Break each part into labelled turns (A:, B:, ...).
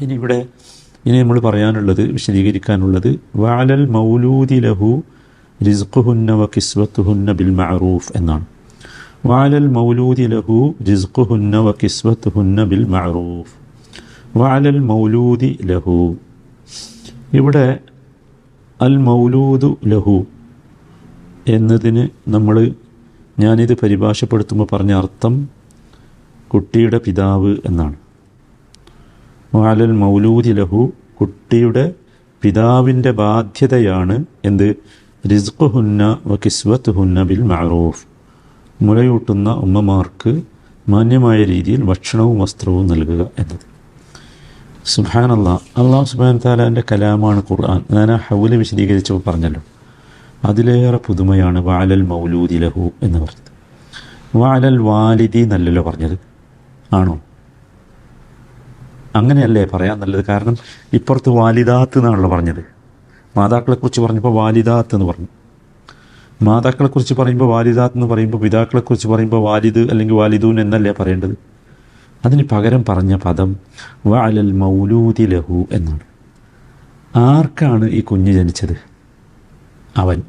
A: ഇനി നമ്മൾ പറയാനുള്ളത്, വിശദീകരിക്കാനുള്ളത്, വഅലൽ മൗലൂദി ലഹു റിസ്ഖുഹുന്ന വ കിസ്വത്തുഹുന്ന ബിൽ മഅറൂഫ് എന്നാണ്. വഅലൽ മൗലൂദി ലഹു റിസ്ഖുഹുന്ന വ കിസ്വത്തുഹുന്ന ബിൽ മഅറൂഫ്. വഅലൽ മൗലൂദി ലഹു, ഇവിടെ അൽ മൗലൂദു ലഹു എന്നതിന് ഞാനിത് പരിഭാഷപ്പെടുത്തുമ്പോൾ പറഞ്ഞ അർത്ഥം കുട്ടിയുടെ പിതാവ് എന്നാണ്. വഅലൽ മൗലൂദി ലഹു, കുട്ടിയുടെ പിതാവിൻ്റെ ബാധ്യതയാണ് എന്ത്? റിസ്ഖുഹുന്ന വ കിസ്വത്തുഹുന്ന ബിൽ മഅറൂഫ്, മുലയൂട്ടുന്ന ഉമ്മമാർക്ക് മാന്യമായ രീതിയിൽ ഭക്ഷണവും വസ്ത്രവും നൽകുക എന്നത്. സുബ്ഹാനല്ലാഹ്, അല്ലാഹു സുബ്ഹാനഹു തആലാൻ്റെ കലാമാണ് ഖുർആൻ. ഞാൻ ആ ഹൗല് വിശദീകരിച്ചപ്പോൾ പറഞ്ഞല്ലോ, അതിലേറെ പുതുമയാണ് വഅലൽ മൗലൂദി ലഹു എന്ന് പറഞ്ഞത്. വഅലൽ വാലിദി എന്നല്ലല്ലോ പറഞ്ഞത്, ആണോ? അങ്ങനെയല്ലേ പറയാൻ നല്ലത്. കാരണം ഇപ്പുറത്ത് വാലിദാത്ത് എന്നാണല്ലോ പറഞ്ഞത്. മാതാക്കളെക്കുറിച്ച് പറഞ്ഞപ്പോൾ വാലിദാത്ത് എന്ന് പറഞ്ഞു. മാതാക്കളെക്കുറിച്ച് പറയുമ്പോൾ വാലിദാത്ത് എന്ന് പറയുമ്പോൾ, പിതാക്കളെക്കുറിച്ച് പറയുമ്പോൾ വാലിദ് അല്ലെങ്കിൽ വാലിദൂൻ എന്നല്ലേ പറയേണ്ടത്. അതിന് പകരം പറഞ്ഞ പദം വഅലൽ മൗലൂദി ലഹു എന്നാണ്. ആർക്കാണ് ഈ കുഞ്ഞ് ജനിച്ചത്? അവൻ.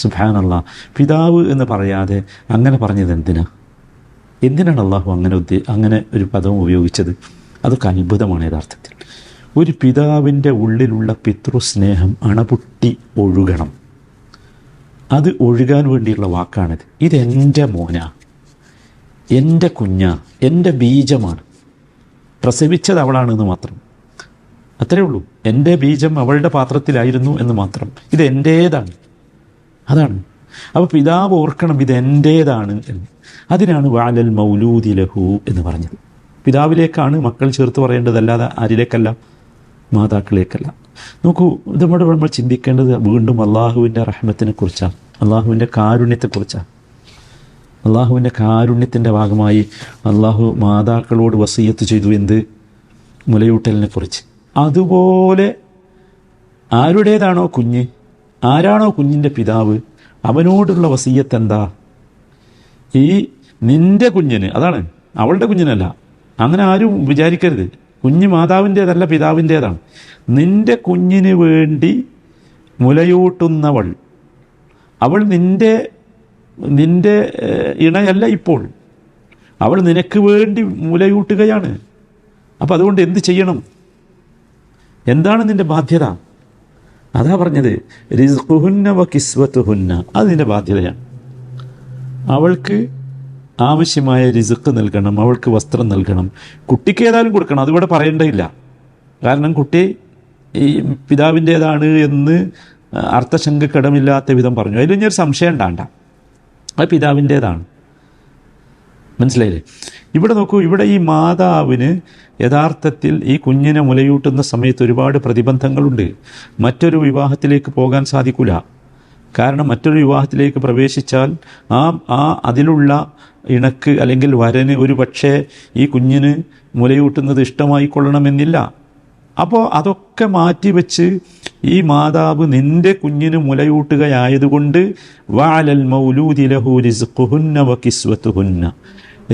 A: സുബ്ഹാനല്ലാഹ്, പിതാവ് എന്ന് പറയാതെ അങ്ങനെ പറഞ്ഞത് എന്തിനാണ് അള്ളാഹു അങ്ങനെ ഒരു പദം ഉപയോഗിച്ചത്? അതൊക്കെ അത്ഭുതമാണ് യഥാർത്ഥത്തിൽ. ഒരു പിതാവിൻ്റെ ഉള്ളിലുള്ള പിതൃസ്നേഹം അണപൊട്ടി ഒഴുകണം. അത് ഒഴുകാൻ വേണ്ടിയുള്ള വാക്കാണിത്. ഇതെൻ്റെ മോനാ, എൻ്റെ കുഞ്ഞാ, എൻ്റെ ബീജമാണ്, പ്രസവിച്ചത് അവളാണെന്ന് മാത്രം, അത്രയേ ഉള്ളൂ. എൻ്റെ ബീജം അവളുടെ പാത്രത്തിലായിരുന്നു എന്ന് മാത്രം. ഇതെൻ്റേതാണ്, അതാണ്. അപ്പോൾ പിതാവ് ഓർക്കണം ഇതെൻ്റേതാണ് എന്ന്. അതിനാണ് വഅലൽ മൗലൂദി ലഹു എന്ന് പറഞ്ഞത്. പിതാവിലേക്കാണ് മക്കൾ ചേർത്ത് പറയേണ്ടതല്ലാതെ ആരിലേക്കല്ല, മാതാക്കളിലേക്കല്ല. നോക്കൂ, നമ്മൾ ചിന്തിക്കേണ്ടത് വീണ്ടും അള്ളാഹുവിൻ്റെ റഹ്മത്തിനെ കുറിച്ചാണ്, അള്ളാഹുവിൻ്റെ കാരുണ്യത്തെക്കുറിച്ചാണ്. അള്ളാഹുവിൻ്റെ കാരുണ്യത്തിൻ്റെ ഭാഗമായി അള്ളാഹു മാതാക്കളോട് വസിയ്യത്ത് ചെയ്തു, എന്ത്? മുലയൂട്ടലിനെ കുറിച്ച്. അതുപോലെ ആരുടേതാണോ കുഞ്ഞ്, ആരാണോ കുഞ്ഞിൻ്റെ പിതാവ്, അവനോടുള്ള വസിയ്യത്ത് എന്താ? ഈ നിൻ്റെ കുഞ്ഞിന്, അതാണ്, അവളുടെ കുഞ്ഞിനല്ല. അങ്ങനെ ആരും വിചാരിക്കരുത്. കുഞ്ഞ് മാതാവിൻ്റേതല്ല, പിതാവിൻ്റേതാണ്. നിൻ്റെ കുഞ്ഞിന് വേണ്ടി മുലയൂട്ടുന്നവൾ, അവൾ നിൻ്റെ ഇണയല്ല ഇപ്പോൾ, അവൾ നിനക്ക് വേണ്ടി മുലയൂട്ടുകയാണ്. അപ്പം അതുകൊണ്ട് എന്ത് ചെയ്യണം? എന്താണ് നിൻ്റെ ബാധ്യത? അതാ പറഞ്ഞത് റിസ്ഖുഹുന്ന വ കിസ്വത്തുഹുന്ന, അത് നിൻ്റെ ബാധ്യതയാണ്. അവൾക്ക് ആവശ്യമായ റിസ്ഖ് നൽകണം, അവൾക്ക് വസ്ത്രം നൽകണം. കുട്ടിക്ക് ഏതായാലും കൊടുക്കണം, അതിവിടെ പറയേണ്ടതില്ല. കാരണം കുട്ടി ഈ പിതാവിൻ്റേതാണ് എന്ന് അർത്ഥശങ്കക്കിടമില്ലാത്ത വിധം പറഞ്ഞു. അതിൽ ഇനിയൊരു സംശയം ഉണ്ടാണ്ട, അത് പിതാവിൻ്റേതാണ്. മനസ്സിലായില്ലേ? ഇവിടെ നോക്കൂ, ഇവിടെ ഈ മാതാവിന് യഥാർത്ഥത്തിൽ ഈ കുഞ്ഞിനെ മുലയൂട്ടുന്ന സമയത്ത് ഒരുപാട് പ്രതിബന്ധങ്ങളുണ്ട്. മറ്റൊരു വിവാഹത്തിലേക്ക് പോകാൻ സാധിക്കില്ല. കാരണം മറ്റൊരു വിവാഹത്തിലേക്ക് പ്രവേശിച്ചാൽ അതിലുള്ള ഇണക്ക് അല്ലെങ്കിൽ വരന് ഒരു പക്ഷേ ഈ കുഞ്ഞിന് മുലയൂട്ടുന്നത് ഇഷ്ടമായിക്കൊള്ളണമെന്നില്ല. അപ്പോൾ അതൊക്കെ മാറ്റിവെച്ച് ഈ മാതാവ് നിൻ്റെ കുഞ്ഞിന് മുലയൂട്ടുകയായതുകൊണ്ട് വഅലൽ മൗലൂദി ലഹു റിസ്ഖുഹുന്ന വ കിസ്വത്തുഹുന്ന,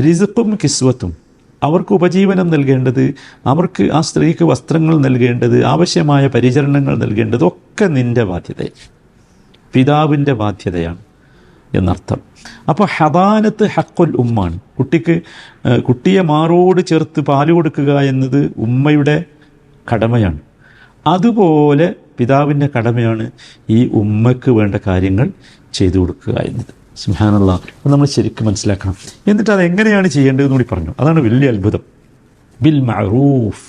A: റിസ്ഖും കിസ്വത്തും, അവർക്ക് ഉപജീവനം നൽകേണ്ടത്, അവർക്ക് ആ സ്ത്രീക്ക് വസ്ത്രങ്ങൾ നൽകേണ്ടത്, ആവശ്യമായ പരിചരണങ്ങൾ നൽകേണ്ടത് ഒക്കെ നിൻ്റെ ബാധ്യതയാണ്, പിതാവിൻ്റെ ബാധ്യതയാണ് എന്നർത്ഥം. അപ്പോൾ ഹദാനത്ത് ഹഖുൽ ഉമ്മാണ്. കുട്ടിയെ മാറോട് ചേർത്ത് പാല് കൊടുക്കുക എന്നത് ഉമ്മയുടെ കടമയാണ്. അതുപോലെ പിതാവിൻ്റെ കടമയാണ് ഈ ഉമ്മയ്ക്ക് വേണ്ട കാര്യങ്ങൾ ചെയ്തു കൊടുക്കുക എന്നത്. സുബ്ഹാനല്ലാഹ്, അത് നമ്മൾ ശരിക്കും മനസ്സിലാക്കണം. എന്നിട്ട് അതെങ്ങനെയാണ് ചെയ്യേണ്ടതെന്ന് കൂടി പറഞ്ഞു. അതാണ് വലിയ അത്ഭുതം. ബിൽ മഅറൂഫ്,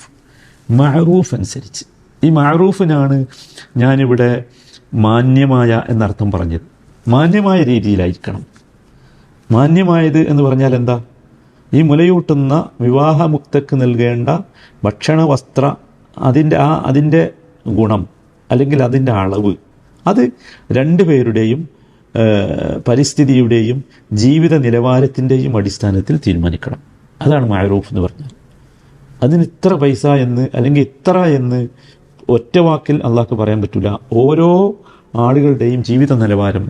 A: മഅറൂഫ് അനുസരിച്ച്. ഈ മഅറൂഫിനാണ് ഞാനിവിടെ മാന്യമായ എന്നർത്ഥം പറഞ്ഞത്. മാന്യമായ രീതിയിലായിരിക്കണം. മാന്യമായത് എന്ന് പറഞ്ഞാൽ എന്താ? ഈ മുലയൂട്ടുന്ന വിവാഹമുക്തക്ക് നൽകേണ്ട ഭക്ഷണ വസ്ത്ര അതിൻ്റെ ഗുണം അല്ലെങ്കിൽ അതിൻ്റെ അളവ്, അത് രണ്ടുപേരുടെയും പരിസ്ഥിതിയുടെയും ജീവിത നിലവാരത്തിൻ്റെയും അടിസ്ഥാനത്തിൽ തീരുമാനിക്കണം. അതാണ് മഅറൂഫ് എന്ന് പറഞ്ഞാൽ. അതിന് ഇത്ര പൈസ എന്ന് അല്ലെങ്കിൽ ഇത്ര എന്ന് ഒറ്റ വാക്കിൽ അള്ളാഹ്ക്ക് പറയാൻ പറ്റില്ല. ഓരോ ആളുകളുടെയും ജീവിത നിലവാരം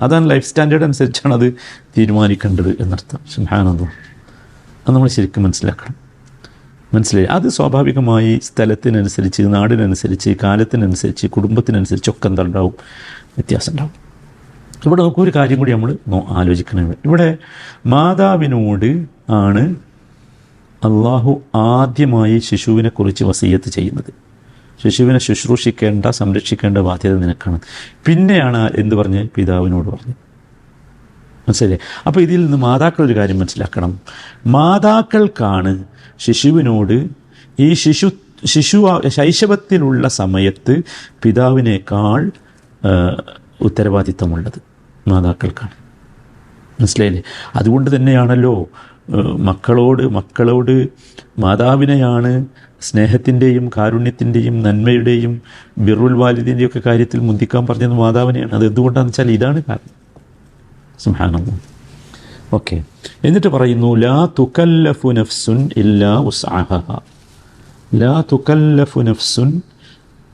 A: അതാണ് ലൈഫ് സ്റ്റാൻഡേർഡ് അനുസരിച്ചാണ് അത് തീരുമാനിക്കേണ്ടത് എന്നർത്ഥം. സുബ്ഹാനല്ലാഹ്, അത് നമ്മൾ ശരിക്കും മനസ്സിലാക്കണം. മനസ്സിലായി? അത് സ്വാഭാവികമായി സ്ഥലത്തിനനുസരിച്ച്, നാടിനനുസരിച്ച്, കാലത്തിനനുസരിച്ച്, കുടുംബത്തിനനുസരിച്ചൊക്കെ എന്താണ്ടാവും, വ്യത്യാസം ഉണ്ടാവും. ഇവിടെ നമുക്കൊരു കാര്യം കൂടി നമ്മൾ ആലോചിക്കണം. ഇവിടെ മാതാവിനോട് ആണ് അള്ളാഹു ആദ്യമായി ശിശുവിനെക്കുറിച്ച് വസിയ്യത്ത് ചെയ്യുന്നത്. ശിശുവിനെ ശുശ്രൂഷിക്കേണ്ട, സംരക്ഷിക്കേണ്ട ബാധ്യത നിനക്കാണ്. പിന്നെയാണ് എന്ത് പറഞ്ഞ്? പിതാവിനോട് പറഞ്ഞു. മനസ്സിലായി? അപ്പോൾ ഇതിൽ നിന്ന് മാതാക്കളൊരു കാര്യം മനസ്സിലാക്കണം. മാതാക്കൾക്കാണ് ശിശുവിനോട് ഈ ശൈശവത്തിലുള്ള സമയത്ത് പിതാവിനേക്കാൾ ഉത്തരവാദിത്തമുള്ളത് മാതാക്കൾക്കാണ്. മനസ്സിലായില്ലേ? അതുകൊണ്ട് തന്നെയാണല്ലോ മക്കളോട് മാതാവിനെയാണ് സ്നേഹത്തിൻ്റെയും കാരുണ്യത്തിൻ്റെയും നന്മയുടെയും ബിറുൽ വാലിദിൻ്റെയും ഒക്കെ കാര്യത്തിൽ മുന്തിക്കാൻ പറഞ്ഞത് മാതാവിനെയാണ്. അത് എന്തുകൊണ്ടാണെന്ന് വെച്ചാൽ ഇതാണ് കാരണം. സുബ്ഹാനല്ലാഹ്. ഓക്കെ, എന്നിട്ട് പറയുന്നു ലാ തുകല്ലഫു നഫ്സുൻ ഇല്ലാ ഉസ്അഹാ. ലാ തുകല്ലഫു നഫ്സുൻ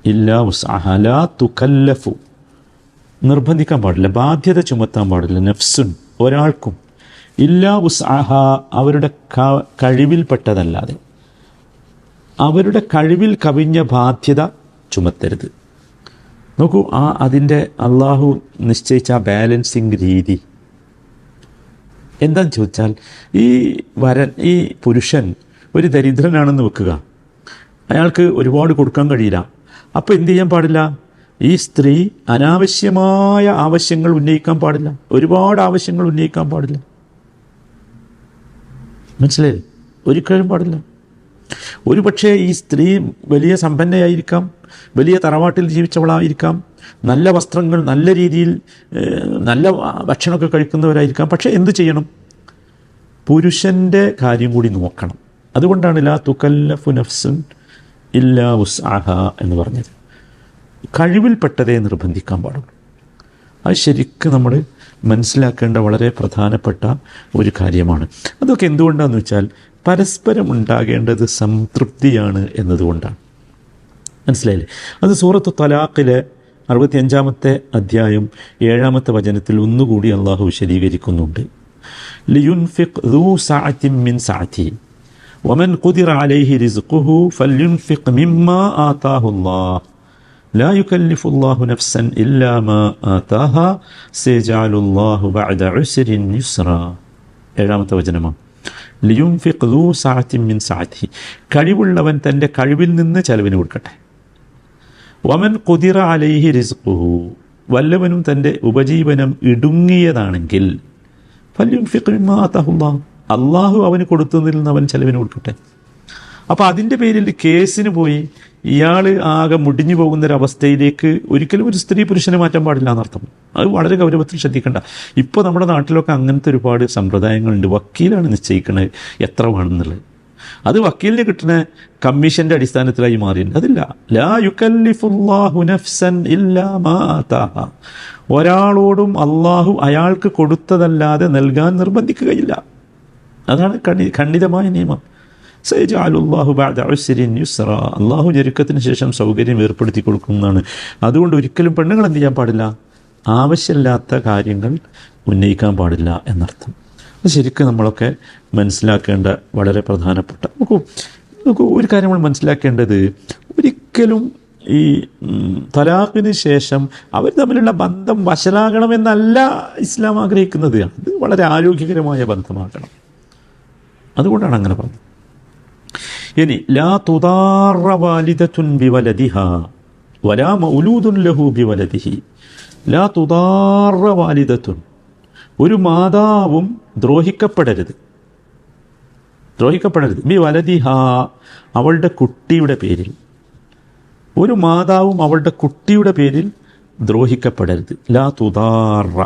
A: ഇല്ലാ ഉസ്അഹാ. ലാ തുകല്ലഫു, നിർബന്ധിക്കാൻ പാടില്ല, ബാധ്യത ചുമത്താൻ പാടില്ല, നഫ്സുൻ ഒരാൾക്കും, ഇല്ലാ ഉസ്അഹാ അവരുടെ കഴിവിൽപ്പെട്ടതല്ലാതെ, അവരുടെ കഴിവിൽ കവിഞ്ഞ ബാധ്യത ചുമത്തരുത്. നോക്കൂ, അതിൻ്റെ അള്ളാഹു നിശ്ചയിച്ച ആ ബാലൻസിങ് രീതി എന്താണെന്ന് ചോദിച്ചാൽ, ഈ പുരുഷൻ ഒരു ദരിദ്രനാണെന്ന് വെക്കുക, അയാൾക്ക് ഒരുപാട് കൊടുക്കാൻ കഴിയില്ല. അപ്പോൾ എന്ത് ചെയ്യാൻ പാടില്ല? ഈ സ്ത്രീ അനാവശ്യമായ ആവശ്യങ്ങൾ ഉന്നയിക്കാൻ പാടില്ല, ഒരുപാട് ആവശ്യങ്ങൾ ഉന്നയിക്കാൻ പാടില്ല. മനസ്സിലായില്ലേ? ഒരിക്കലും പാടില്ല. ഒരു പക്ഷേ ഈ സ്ത്രീ വലിയ സമ്പന്നയായിരിക്കാം, വലിയ തറവാട്ടിൽ ജീവിച്ചവളായിരിക്കാം, നല്ല വസ്ത്രങ്ങൾ, നല്ല രീതിയിൽ നല്ല ഭക്ഷണമൊക്കെ കഴിക്കുന്നവരായിരിക്കാം. പക്ഷേ എന്ത് ചെയ്യണം? പുരുഷൻ്റെ കാര്യം കൂടി നോക്കണം. അതുകൊണ്ടാണ് ലാ തുകല്ലഫു നഫ്സുൻ ഇല്ലാ ഉസ്അഹാ എന്ന് പറഞ്ഞത്. കഴിവിൽപ്പെട്ടതേ നിർബന്ധിക്കാൻ പാടുള്ളൂ. അത് ശരിക്കും നമ്മൾ മനസ്സിലാക്കേണ്ട വളരെ പ്രധാനപ്പെട്ട ഒരു കാര്യമാണ്. അതൊക്കെ എന്തുകൊണ്ടാണെന്ന് വെച്ചാൽ പരസ്പരം ഉണ്ടാകേണ്ടത് സംതൃപ്തിയാണ് എന്നതുകൊണ്ടാണ്. മനസ്സിലായില്ലേ? അത് സൂറത്ത് തലാഖിലെ 65-ാമത്തെ അധ്യായം 7-ാമത്തെ വചനത്തിൽ ഒന്നുകൂടി അള്ളാഹു വിശദീകരിക്കുന്നുണ്ട്. ലിയുൻഫിഖ് ദൂ സഅതിൻ മിൻ സഅതിഹി വമൻ ഖുദിറ അലൈഹി റിസ്ഖുഹു ഫൽയുൻഫിഖ് മിമ്മാ ആതാഹുല്ലാഹ് ലാ യുകല്ലിഫുല്ലാഹു നഫ്സൻ ഇല്ലാ മാ ആതാഹാ സയജഅലുല്ലാഹു ബഅദ ഉസ്രിൻ യുസ്റാ. 7-ാമത്തെ വചനമാണ്. ലിയുൻഫിഖ് ദൂ സഅതിൻ മിൻ സഅതിഹി, കഴിവുള്ളവൻ തൻ്റെ കഴിവിൽ നിന്ന് ചെലവിന് കൊടുക്കട്ടെ. വമൻ ഖുദിറ അലൈഹി റിസ്ഖുഹു, വല്ലവനും തൻ്റെ ഉപജീവനം ഇടുങ്ങിയതാണെങ്കിൽ ഫൽയുൻഫിഖ് മിമ്മാ ആതാഹുല്ലാഹ്, അള്ളാഹു അവന് കൊടുത്തതിൽ നിന്ന് അവൻ ചെലവിന് കൊടുക്കട്ടെ. അപ്പോൾ അതിൻ്റെ പേരിൽ കേസിന് പോയി ഇയാൾ ആകെ മുടിഞ്ഞു പോകുന്നൊരവസ്ഥയിലേക്ക് ഒരിക്കലും ഒരു സ്ത്രീ പുരുഷനെ മാറ്റാൻ പാടില്ല എന്നർത്ഥം. അത് വളരെ ഗൗരവത്തിൽ ശ്രദ്ധിക്കേണ്ട. ഇപ്പോൾ നമ്മുടെ നാട്ടിലൊക്കെ അങ്ങനത്തെ ഒരുപാട് സമ്പ്രദായങ്ങളുണ്ട്. വക്കീലാണ് നിശ്ചയിക്കുന്നത് എത്ര വേണമെന്നുള്ളത്. അത് വക്കീലിന് കിട്ടുന്ന കമ്മീഷൻ്റെ അടിസ്ഥാനത്തിലായി മാറിയിട്ടുണ്ട്. അതില്ല. ലാ യുകല്ലിഫുല്ലാഹു നഫ്സൻ ഇല്ലാ മാ ആതാഹാ, ഒരാളോടും അള്ളാഹു അയാൾക്ക് കൊടുത്തതല്ലാതെ നൽകാൻ നിർബന്ധിക്കുകയില്ല. അതാണ് ഖണ്ഡിതമായ നിയമം. സയജഅലുല്ലാഹു ബഅദ ഉസ്രിൻ യുസ്റാ, അള്ളാഹു ഞെരുക്കത്തിന് ശേഷം സൗകര്യം ഏർപ്പെടുത്തി കൊടുക്കുന്നതാണ്. അതുകൊണ്ട് ഒരിക്കലും പെണ്ണുങ്ങൾ എന്ത് ചെയ്യാൻ പാടില്ല? ആവശ്യമില്ലാത്ത കാര്യങ്ങൾ ഉന്നയിക്കാൻ പാടില്ല എന്നർത്ഥം. അത് ശരിക്കും നമ്മളൊക്കെ മനസ്സിലാക്കേണ്ട വളരെ പ്രധാനപ്പെട്ട. നമുക്ക് ഒരു കാര്യം നമ്മൾ മനസ്സിലാക്കേണ്ടത്, ഒരിക്കലും ഈ തലാഖിന് ശേഷം അവർ തമ്മിലുള്ള ബന്ധം വഷളാകണമെന്നല്ല ഇസ്ലാം ആഗ്രഹിക്കുന്നത്. അത് വളരെ ആരോഗ്യകരമായ ബന്ധമാകണം. അതുകൊണ്ടാണ് അങ്ങനെ പറഞ്ഞത്. ഇനി ലാ തുദാറ വാലിദത്തുൻ ബിവലദിഹാ വലാ മൗലൂദുൻ ലഹു ബിവലദിഹി. ലാ തുദാറ വാലിദത്തുൻ, ഒരു മാതാവും ദ്രോഹിക്കപ്പെടരുത് ബിവലദിഹാ, അവളുടെ കുട്ടിയുടെ പേരിൽ. ഒരു മാതാവും അവളുടെ കുട്ടിയുടെ പേരിൽ ദ്രോഹിക്കപ്പെടരുത്. ലാ തുദാറ.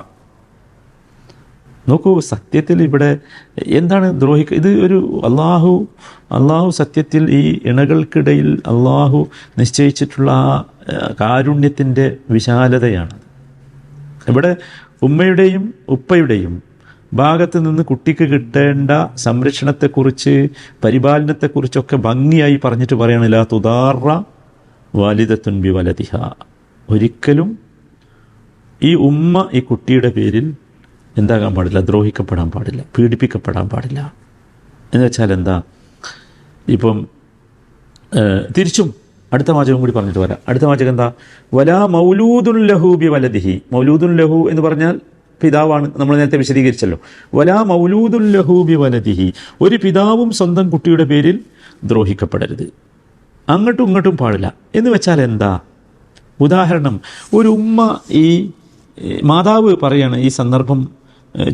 A: നോക്കൂ, സത്യത്തിൽ ഇവിടെ എന്താണ് ഇത് ഒരു അള്ളാഹു സത്യത്തിൽ ഈ ഇണകൾക്കിടയിൽ അള്ളാഹു നിശ്ചയിച്ചിട്ടുള്ള ആ കാരുണ്യത്തിൻ്റെ വിശാലതയാണ്. ഇവിടെ ഉമ്മയുടെയും ഉപ്പയുടെയും ഭാഗത്ത് നിന്ന് കുട്ടിക്ക് കിട്ടേണ്ട സംരക്ഷണത്തെക്കുറിച്ച്, പരിപാലനത്തെക്കുറിച്ചൊക്കെ ഭംഗിയായി പറഞ്ഞിട്ട് പറയണം. ലാ തുദാറ വാലിദത്തുൻ ബിവലദിഹ. ഒരിക്കലും ഈ ഉമ്മ ഈ കുട്ടിയുടെ പേരിൽ എന്താകാൻ പാടില്ല? ദ്രോഹിക്കപ്പെടാൻ പാടില്ല, പീഡിപ്പിക്കപ്പെടാൻ പാടില്ല. എന്ന് വെച്ചാൽ എന്താ? ഇപ്പം തിരിച്ചും അടുത്ത വാചകം കൂടി പറഞ്ഞിട്ട് വരാം. അടുത്ത വാചകം എന്താ? വലാ മൗലൂദുൻ ലഹു ബി വലദിഹി. മൗലൂദുൻ ലഹു എന്ന് പറഞ്ഞാൽ പിതാവാണ്, നമ്മൾ നേരത്തെ വിശദീകരിച്ചല്ലോ. വലാ മൗലൂദുൻ ലഹു ബി വലദിഹി, ഒരു പിതാവും സ്വന്തം കുട്ടിയുടെ പേരിൽ ദ്രോഹിക്കപ്പെടരുത്. അങ്ങോട്ടും ഇങ്ങോട്ടും പാടില്ല എന്ന് വെച്ചാൽ എന്താ? ഉദാഹരണം, ഒരു ഉമ്മ, ഈ മാതാവ് പറയാണ്, ഈ സന്ദർഭം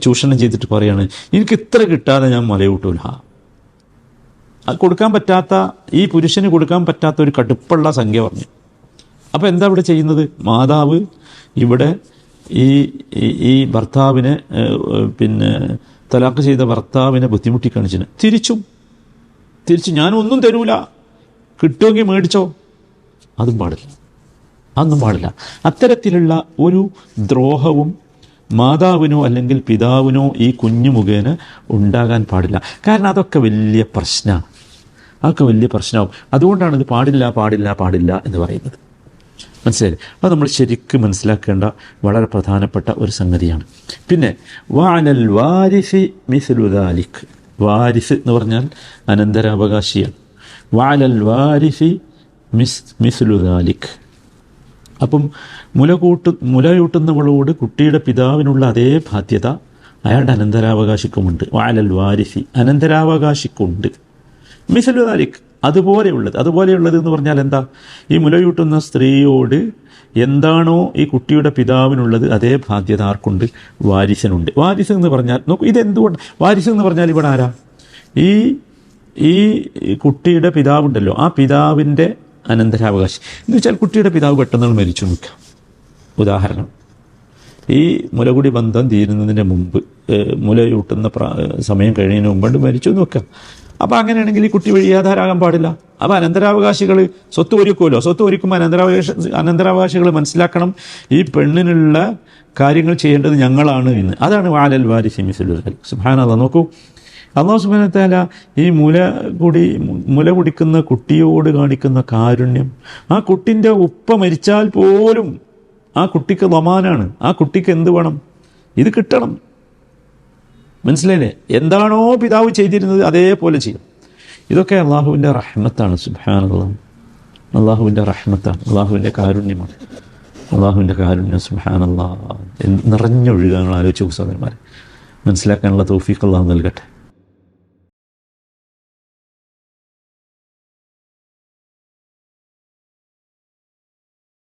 A: ചൂഷണം ചെയ്തിട്ട് പറയാണ്, എനിക്ക് ഇത്ര കിട്ടാതെ ഞാൻ മുലയൂട്ടൂല. കൊടുക്കാൻ പറ്റാത്ത, ഈ പുരുഷന് കൊടുക്കാൻ പറ്റാത്ത ഒരു കടുപ്പുള്ള സംഖ്യ പറഞ്ഞു. അപ്പോൾ എന്താ ഇവിടെ ചെയ്യുന്നത്? മാതാവ് ഇവിടെ ഈ ഭർത്താവിനെ, തലാഖ് ചെയ്ത ഭർത്താവിനെ ബുദ്ധിമുട്ടിക്കാണിച്ചിന്. തിരിച്ചു ഞാനൊന്നും തരൂല, കിട്ടുമെങ്കിൽ മേടിച്ചോ, അതും പാടില്ല, അതൊന്നും പാടില്ല. അത്തരത്തിലുള്ള ഒരു ദ്രോഹവും മാതാവിനോ അല്ലെങ്കിൽ പിതാവിനോ ഈ കുഞ്ഞു മുഖേന ഉണ്ടാകാൻ പാടില്ല. കാരണം അതൊക്കെ വലിയ പ്രശ്നമാണ്, അതൊക്കെ വലിയ പ്രശ്നമാവും. അതുകൊണ്ടാണ് ഇത് പാടില്ല എന്ന് പറയുന്നത്. മനസ്സിലായി? അത് നമ്മൾ ശരിക്കും മനസ്സിലാക്കേണ്ട വളരെ പ്രധാനപ്പെട്ട ഒരു സംഗതിയാണ്. പിന്നെ വഅലൽ വാരിസി മിസ്ലു ദാലിക്. വാരിസ് എന്ന് പറഞ്ഞാൽ അനന്തരാവകാശിയാണ്. വഅലൽ വാരിസി മിസ്ലു ദാലിക്. അപ്പം മുലയൂട്ടുന്നവളോട് കുട്ടിയുടെ പിതാവിനുള്ള അതേ ബാധ്യത അയാളുടെ അനന്തരാവകാശിക്കുമുണ്ട്. വഅലൽ വാരിസി, അനന്തരാവകാശിക്കുണ്ട്. മിസ്ലു ദാലിക്, അതുപോലെയുള്ളത് എന്ന് പറഞ്ഞാൽ എന്താ? ഈ മുലയൂട്ടുന്ന സ്ത്രീയോട് എന്താണോ ഈ കുട്ടിയുടെ പിതാവിനുള്ളത് അതേ ബാധ്യത ആർക്കുണ്ട്? വാരിസിനുണ്ട്. വാരിസ് എന്ന് പറഞ്ഞാൽ നോക്കൂ, ഇതെന്തുകൊണ്ട് വാരിസ് എന്ന് പറഞ്ഞാൽ ഇവിടെ ആരാ? ഈ കുട്ടിയുടെ പിതാവുണ്ടല്ലോ, ആ പിതാവിൻ്റെ അനന്തരാവകാശി എന്ന് വെച്ചാൽ കുട്ടിയുടെ പിതാവ് പെട്ടെന്ന് മരിച്ചു നിൽക്കാം. ഉദാഹരണം, ഈ മുലകുടി ബന്ധം തീരുന്നതിന് മുമ്പ്, മുലയൂട്ടുന്ന സമയം കഴിയുന്നതിന് മുമ്പ് മരിച്ചു എന്ന് വെക്കാം. അപ്പോൾ അങ്ങനെയാണെങ്കിൽ ഈ കുട്ടി വഴിയാധാരാകാൻ പാടില്ല. അപ്പോൾ അനന്തരാവകാശികൾ സ്വത്ത് ഒരുക്കുമല്ലോ. സ്വത്ത് ഒരുക്കുമ്പോൾ അനന്തരാവകാശികൾ മനസ്സിലാക്കണം, ഈ പെണ്ണിനുള്ള കാര്യങ്ങൾ ചെയ്യേണ്ടത് ഞങ്ങളാണ് എന്ന്. അതാണ് വഅലൽ വാരിസി മിസ്ലു ദാലിക്. സുബ്ഹാനല്ലാഹ്. നോക്കൂ, അല്ലാഹു സുബ്ഹാനഹു വ തആല ഈ മുല കുടിക്കുന്ന കുട്ടിയോട് കാണിക്കുന്ന കാരുണ്യം. ആ കുട്ടിൻ്റെ ഉപ്പ മരിച്ചാൽ പോലും ആ കുട്ടിക്ക് ദമാനാണ്. ആ കുട്ടിക്ക് എന്ത് വേണം? ഇത് കിട്ടണം. മനസ്സിലായില്ലേ? എന്താണോ പിതാവ് ചെയ്തിരുന്നത് അതേപോലെ ചെയ്യും. ഇതൊക്കെ അള്ളാഹുവിൻ്റെ റഹ്മത്താണ്. സുബ്ഹാനല്ലാഹ്, അള്ളാഹുവിൻ്റെ റഹ്മത്താണ്, അള്ളാഹുവിൻ്റെ കാരുണ്യമാണ്. അള്ളാഹുവിൻ്റെ കാരുണ്യം സുബ്ഹാനല്ലാഹ് നിറഞ്ഞൊഴുകാനുള്ള ആലോചിച്ചു സഹോദരന്മാരെ. മനസ്സിലാക്കാനുള്ള തൗഫീഖ് അള്ളാഹു നൽകട്ടെ.